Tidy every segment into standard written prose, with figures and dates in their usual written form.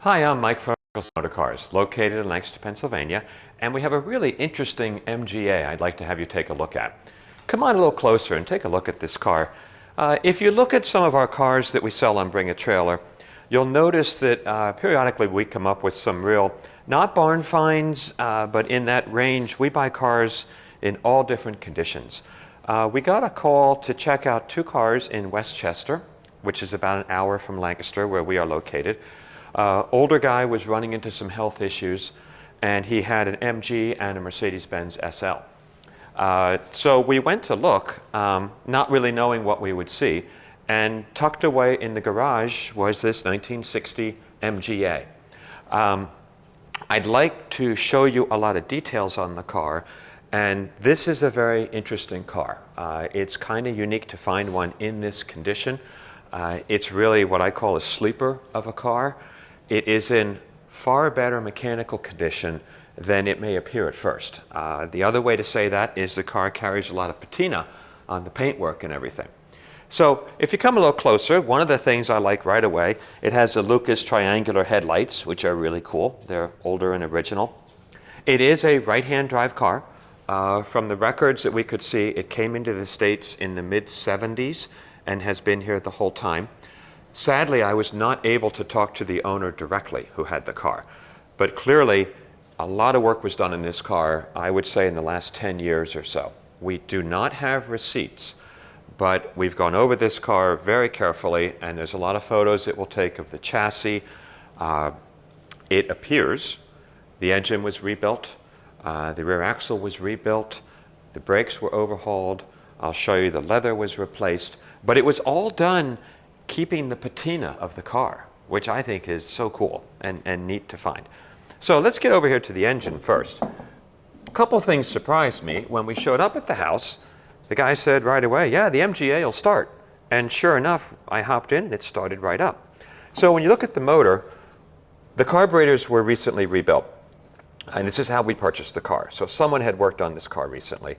Hi, I'm Mike from Motor Cars, located in Lancaster, Pennsylvania, and we have a really interesting MGA I'd like to have you take a look at. Come on a little closer and take a look at this car. If you look at some of our cars that we sell on Bring a Trailer, you'll notice that periodically we come up with some real, not barn finds, but in that range, we buy cars in all different conditions. We got a call to check out two cars in Westchester, which is about an hour from Lancaster, where we are located. Older guy was running into some health issues, and he had an MG and a Mercedes-Benz SL. So we went to look, not really knowing what we would see, and tucked away in the garage was this 1960 MGA. I'd like to show you a lot of details on the car, and this is a very interesting car. It's kind of unique to find one in this condition. It's really what I call a sleeper of a car. It is in far better mechanical condition than it may appear at first. The other way to say that is the car carries a lot of patina on the paintwork and everything. So if you come a little closer, one of the things I like right away, it has the Lucas triangular headlights, which are really cool. They're older and original. It is a right-hand drive car. From the records that we could see, it came into the States in the mid-70s and has been here the whole time. Sadly, I was not able to talk to the owner directly who had the car, but clearly a lot of work was done in this car, I would say in the last 10 years or so. We do not have receipts, but we've gone over this car very carefully, and there's a lot of photos it will take of the chassis. It appears the engine was rebuilt, the rear axle was rebuilt, the brakes were overhauled. I'll show you the leather was replaced, but it was all done keeping the patina of the car, which I think is so cool and neat to find. So let's get over here to the engine first. A couple things surprised me. When we showed up at the house, the guy said right away, yeah, the MGA will start. And sure enough, I hopped in and it started right up. So when you look at the motor, the carburetors were recently rebuilt. And this is how we purchased the car. So someone had worked on this car recently.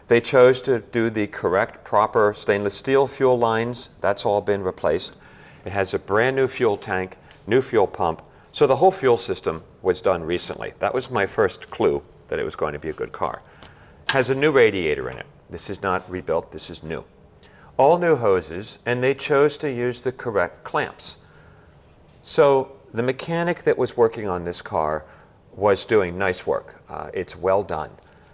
They chose to do the correct, proper stainless steel fuel lines. That's all been replaced. It has a brand new fuel tank, new fuel pump. So the whole fuel system was done recently. That was my first clue that it was going to be a good car. It has a new radiator in it. This is not rebuilt, this is new. All new hoses, and they chose to use the correct clamps. So the mechanic that was working on this car was doing nice work. It's well done.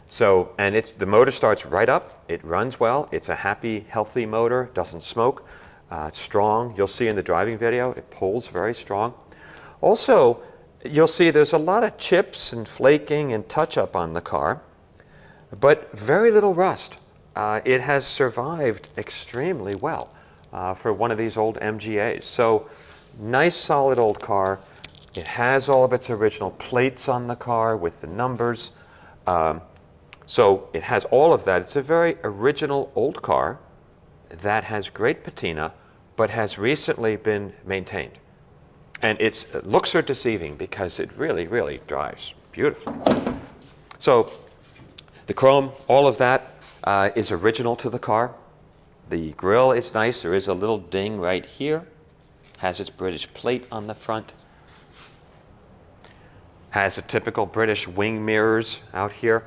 So, and the motor starts right up, it runs well, it's a happy, healthy motor, doesn't smoke, it's strong. You'll see in the driving video, it pulls very strong. Also, you'll see there's a lot of chips and flaking and touch-up on the car, but very little rust. It has survived extremely well for one of these old MGAs. So, nice, solid old car. It has all of its original plates on the car with the numbers. So it has all of that. It's a very original old car that has great patina, but has recently been maintained. And its looks are deceiving because it really, really drives beautifully. So the chrome, all of that is original to the car. The grille is nice. There is a little ding right here. Has its British plate on the front. Has a typical British wing mirrors out here.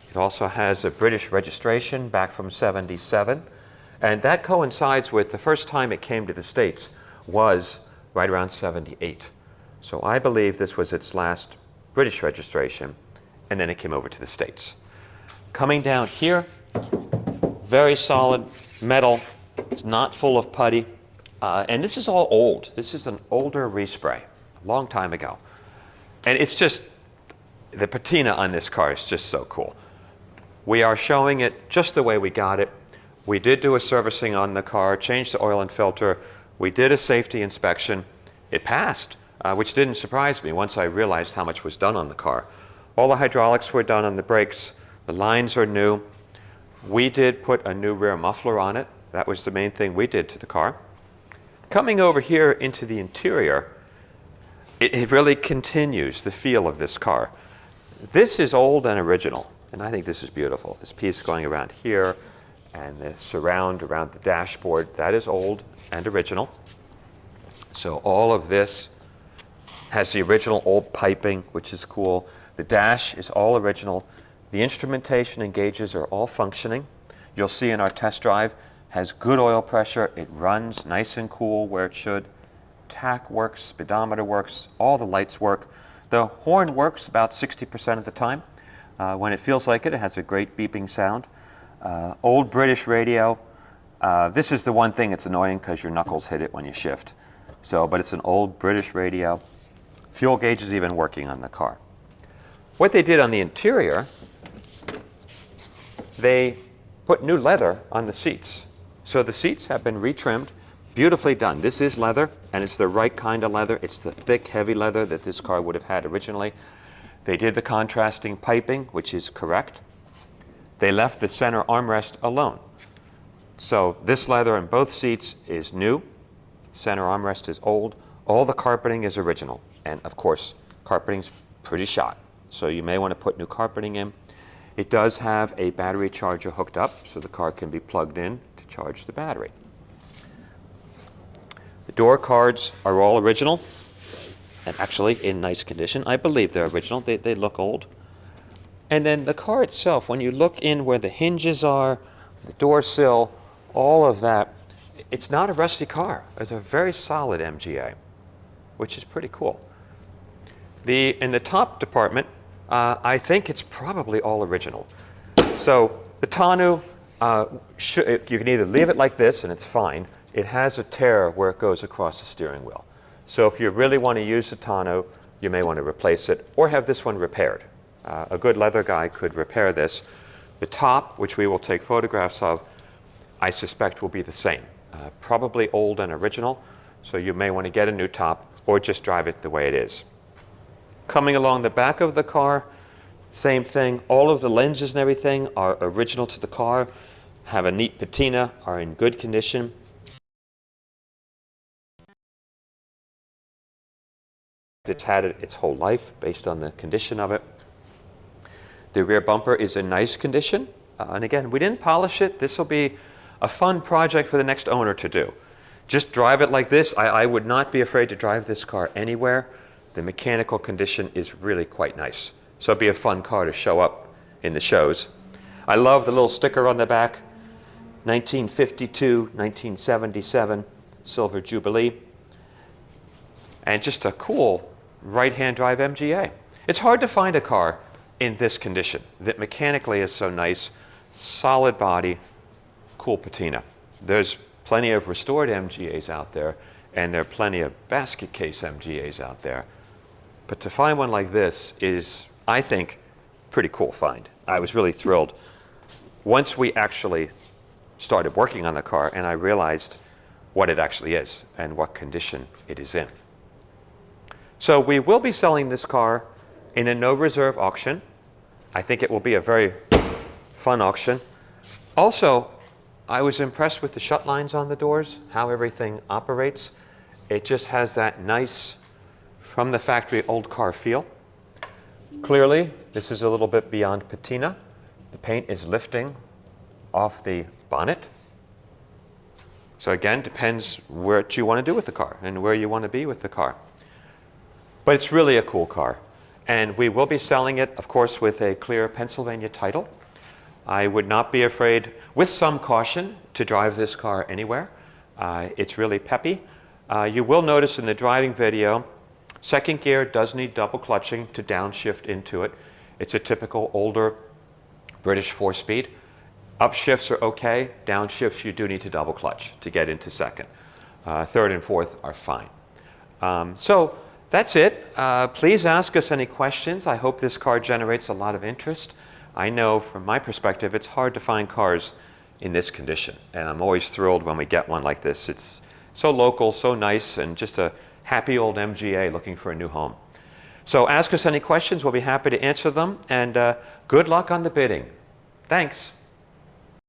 It also has a British registration back from '77, and that coincides with the first time it came to the States was right around '78. So I believe this was its last British registration, and then it came over to the States. Coming down here, very solid metal. It's not full of putty, and this is all old. This is an older respray, a long time ago. And it's just, the patina on this car is just so cool. We are showing it just the way we got it. We did do a servicing on the car, changed the oil and filter. We did a safety inspection. It passed, which didn't surprise me once I realized how much was done on the car. All the hydraulics were done on the brakes. The lines are new. We did put a new rear muffler on it. That was the main thing we did to the car. Coming over here into the interior, it really continues the feel of this car. This is old and original, and I think this is beautiful. This piece going around here and the surround around the dashboard, that is old and original. So all of this has the original old piping, which is cool. The dash is all original. The instrumentation and gauges are all functioning. You'll see in our test drive, has good oil pressure. It runs nice and cool where it should. Tach works, speedometer works, all the lights work. The horn works about 60% of the time. When it feels like it, it has a great beeping sound. Old British radio. This is the one thing that's annoying because your knuckles hit it when you shift. But it's an old British radio. Fuel gauge is even working on the car. What they did on the interior, they put new leather on the seats. So the seats have been retrimmed, beautifully done. This is leather, and it's the right kind of leather. It's the thick, heavy leather that this car would have had originally. They did the contrasting piping, which is correct. They left the center armrest alone. So this leather in both seats is new. Center armrest is old. All the carpeting is original. And of course, carpeting's pretty shot. So you may want to put new carpeting in. It does have a battery charger hooked up, so the car can be plugged in to charge the battery. The door cards are all original, and actually in nice condition. I believe they're original. They look old. And then the car itself, when you look in where the hinges are, the door sill, all of that, it's not a rusty car. It's a very solid MGA, which is pretty cool. In the top department, I think it's probably all original. So the tonneau, you can either leave it like this and it's fine. It has a tear where it goes across the steering wheel. So if you really want to use the tonneau, you may want to replace it or have this one repaired. A good leather guy could repair this. The top, which we will take photographs of, I suspect will be the same. Probably old and original, so you may want to get a new top or just drive it the way it is. Coming along the back of the car, same thing. All of the lenses and everything are original to the car, have a neat patina, are in good condition. It's had it its whole life based on the condition of it. The rear bumper is in nice condition. And again, we didn't polish it. This will be a fun project for the next owner to do. Just drive it like this. I would not be afraid to drive this car anywhere. The mechanical condition is really quite nice. So it'd be a fun car to show up in the shows. I love the little sticker on the back. 1952, 1977, Silver Jubilee. And just a cool right-hand drive MGA. It's hard to find a car in this condition that mechanically is so nice, solid body, cool patina. There's plenty of restored MGAs out there, and there are plenty of basket case MGAs out there. But to find one like this is, I think, pretty cool find. I was really thrilled. Once we actually started working on the car and I realized what it actually is and what condition it is in. So we will be selling this car in a no reserve auction. I think it will be a very fun auction. Also, I was impressed with the shut lines on the doors, how everything operates. It just has that nice, from the factory old car feel. Clearly, this is a little bit beyond patina. The paint is lifting off the bonnet. So again, depends what you want to do with the car and where you want to be with the car. But it's really a cool car. And we will be selling it, of course, with a clear Pennsylvania title. I would not be afraid, with some caution, to drive this car anywhere. It's really peppy. You will notice in the driving video, second gear does need double clutching to downshift into it. It's a typical older British 4-speed. Upshifts are okay. Downshifts you do need to double clutch to get into second. Third and fourth are fine. So that's it. Please ask us any questions. I hope this car generates a lot of interest. I know from my perspective it's hard to find cars in this condition, and I'm always thrilled when we get one like this. It's so local, so nice, and just a happy old MGA looking for a new home. So ask us any questions. We'll be happy to answer them, and good luck on the bidding. Thanks.